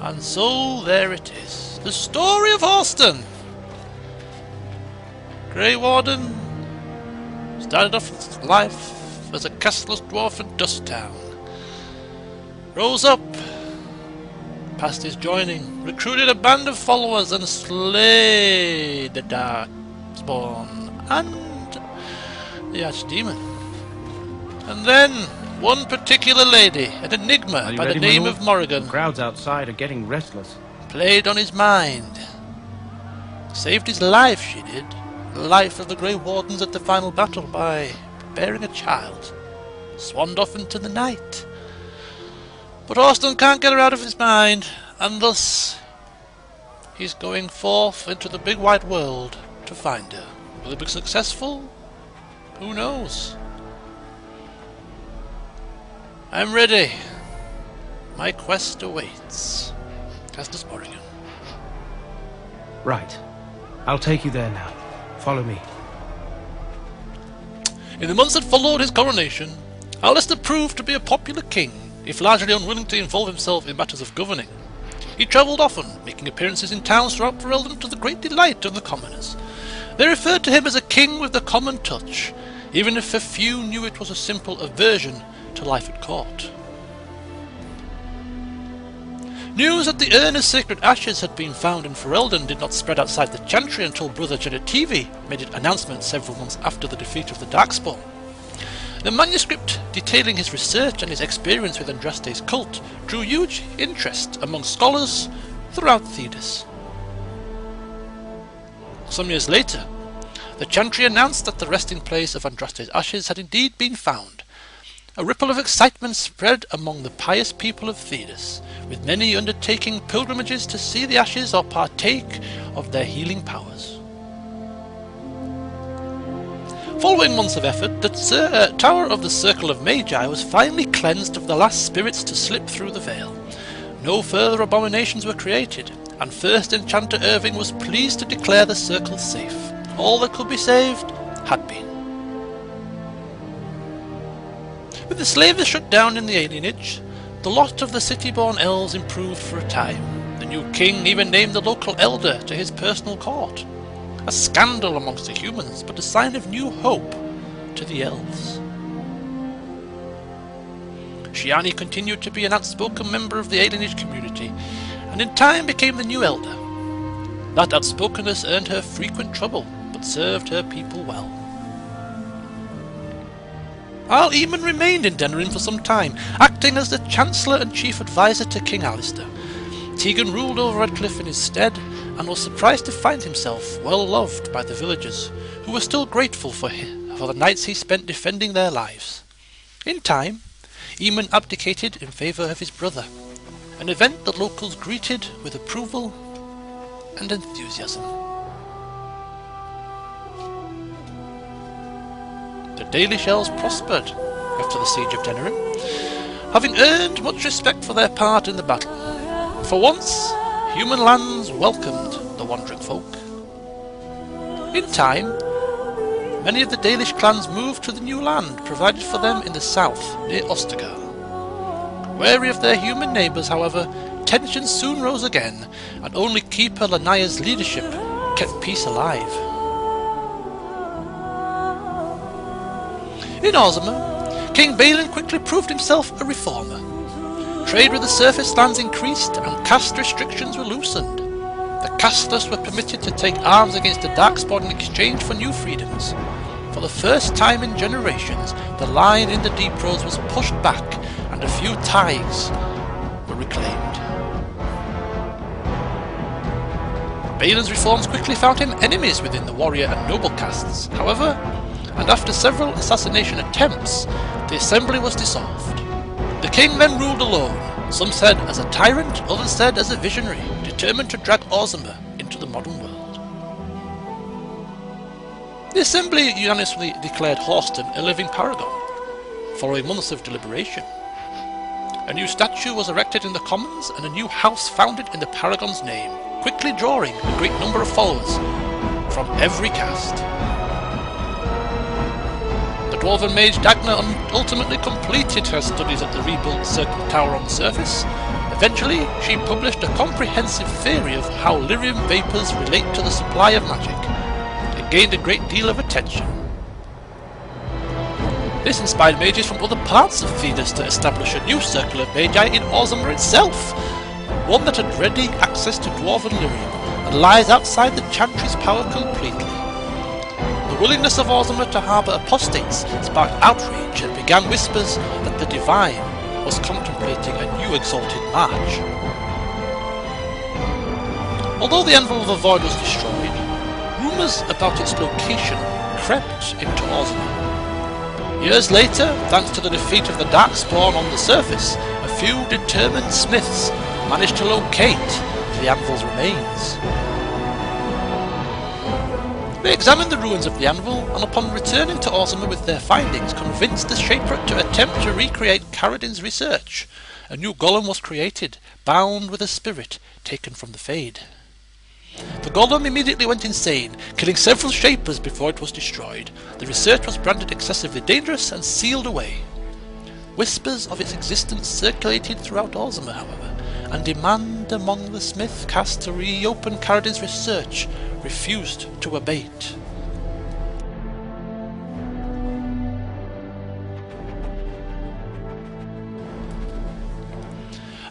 And so there it is. The story of Horston. Grey Warden started off life as a castless dwarf in Dust Town. Rose up past his joining, recruited a band of followers and slayed the Darkspawn and the Archdemon. And then one particular lady, an enigma by the name of Morrigan, the crowds outside are getting restless, played on his mind. Saved his life, she did. The life of the Grey Wardens at the final battle by bearing a child. Swanned off into the night. But Horston can't get her out of his mind, and thus he's going forth into the big wide world to find her. Will he be successful? Who knows? I'm ready. My quest awaits. Castus Morrigan. Right. I'll take you there now. Follow me. In the months that followed his coronation, Alistair proved to be a popular king, if largely unwilling to involve himself in matters of governing. He travelled often, making appearances in towns throughout Ferelden to the great delight of the commoners. They referred to him as a king with the common touch, even if a few knew it was a simple aversion to life at court. News that the urn of sacred ashes had been found in Ferelden did not spread outside the Chantry until Brother Genetivi made an announcement several months after the defeat of the Darkspawn. The manuscript detailing his research and his experience with Andraste's cult drew huge interest among scholars throughout Thedas. Some years later, the Chantry announced that the resting place of Andraste's ashes had indeed been found. A ripple of excitement spread among the pious people of Thedas, with many undertaking pilgrimages to see the ashes or partake of their healing powers. Following months of effort, the Tower of the Circle of Magi was finally cleansed of the last spirits to slip through the veil. No further abominations were created, and First Enchanter Irving was pleased to declare the circle safe. All that could be saved had been. With the slavers shut down in the alienage, the lot of the city-born elves improved for a time. The new king even named the local elder to his personal court. A scandal amongst the humans, but a sign of new hope to the elves. Shiani continued to be an outspoken member of the alienage community, and in time became the new elder. That outspokenness earned her frequent trouble, but served her people well. Arl Eamon remained in Denerim for some time, acting as the Chancellor and Chief Advisor to King Alistair. Tegan ruled over Redcliffe in his stead, and was surprised to find himself well loved by the villagers, who were still grateful for the nights he spent defending their lives. In time, Eamon abdicated in favour of his brother, an event that locals greeted with approval and enthusiasm. The Dalish elves prospered after the siege of Denerim, having earned much respect for their part in the battle. For once, human lands welcomed the wandering folk. In time, many of the Dalish clans moved to the new land provided for them in the south, near Ostagar. Wary of their human neighbours, however, tensions soon rose again, and only Keeper Lanaya's leadership kept peace alive. In Orzammar, King Balin quickly proved himself a reformer. Trade with the surface lands increased, and caste restrictions were loosened. The casteless were permitted to take arms against the Darkspawn in exchange for new freedoms. For the first time in generations, the line in the Deep Roads was pushed back, and a few tithes were reclaimed. Balin's reforms quickly found him enemies within the warrior and noble castes. However, and after several assassination attempts, the assembly was dissolved. The king then ruled alone, some said as a tyrant, others said as a visionary, determined to drag Orzammar into the modern world. The assembly unanimously declared Horston a living paragon, following months of deliberation. A new statue was erected in the Commons, and a new house founded in the paragon's name, quickly drawing a great number of followers from every caste. The dwarven mage Dagna ultimately completed her studies at the rebuilt Circle Tower on the surface, Eventually, she published a comprehensive theory of how lyrium vapors relate to the supply of magic. It gained a great deal of attention. This inspired mages from other parts of Thedas to establish a new circle of magi in Orzammar itself, one that had ready access to dwarven lyrium and lies outside the Chantry's power completely. The willingness of Orzammar to harbour apostates sparked outrage and began whispers that the Divine was contemplating a new exalted march. Although the Anvil of the Void was destroyed, rumours about its location crept into Orzammar. Years later, thanks to the defeat of the Darkspawn on the surface, a few determined smiths managed to locate the Anvil's remains. They examined the ruins of the Anvil, and upon returning to Orzammar with their findings, convinced the Shaper to attempt to recreate Karadin's research. A new golem was created, bound with a spirit taken from the Fade. The golem immediately went insane, killing several Shapers before it was destroyed. The research was branded excessively dangerous and sealed away. Whispers of its existence circulated throughout Orzammar, however, and demand among the smith caste to reopen Karadin's research refused to abate.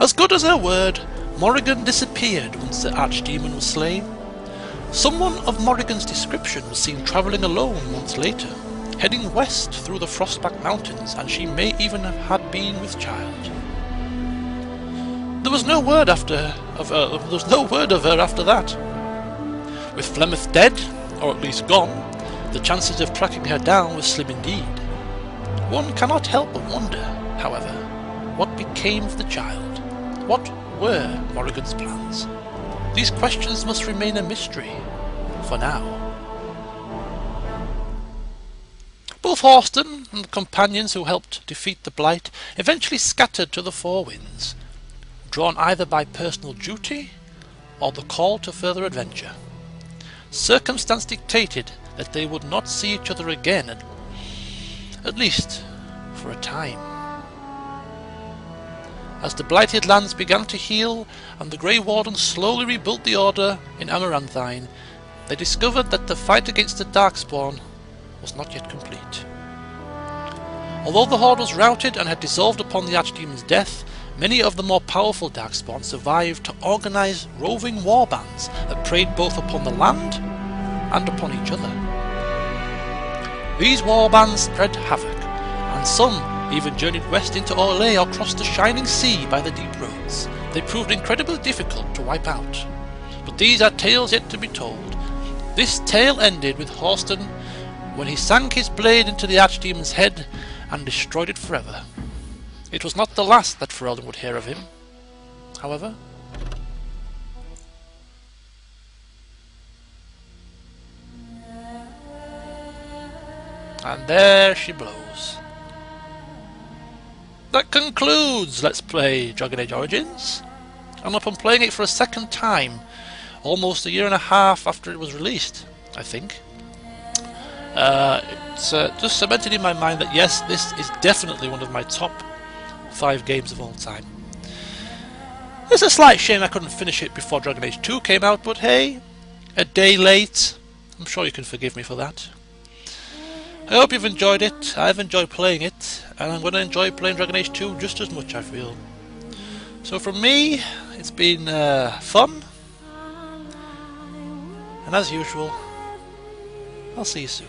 As good as her word, Morrigan disappeared once the Archdemon was slain. Someone of Morrigan's description was seen travelling alone months later, heading west through the Frostback Mountains, and she may even have had been with child. There was no word of her after that. With Flemeth dead, or at least gone, the chances of tracking her down were slim indeed. One cannot help but wonder, however, what became of the child? What were Morrigan's plans? These questions must remain a mystery, for now. Both Horston and the companions who helped defeat the Blight eventually scattered to the Four Winds, drawn either by personal duty or the call to further adventure. Circumstance dictated that they would not see each other again, at least for a time. As the blighted lands began to heal and the Grey Wardens slowly rebuilt the Order in Amaranthine, they discovered that the fight against the Darkspawn was not yet complete. Although the Horde was routed and had dissolved upon the Archdemon's death, many of the more powerful Darkspawn survived to organise roving warbands that preyed both upon the land and upon each other. These warbands spread havoc, and some even journeyed west into Orlais or crossed the shining sea by the deep roads. They proved incredibly difficult to wipe out. But these are tales yet to be told. This tale ended with Horston when he sank his blade into the Archdemon's head and destroyed it forever. It was not the last that Ferelden would hear of him, however. And there she blows. That concludes Let's Play Dragon Age Origins, and upon playing it for a second time, almost a year and a half after it was released, I think, it's just cemented in my mind that yes, this is definitely one of my top 5 games of all time. It's a slight shame I couldn't finish it before Dragon Age 2 came out, but hey, a day late, I'm sure you can forgive me for that. I hope you've enjoyed it. I've enjoyed playing it, and I'm going to enjoy playing Dragon Age 2 just as much, I feel. So from me, it's been fun, and as usual, I'll see you soon.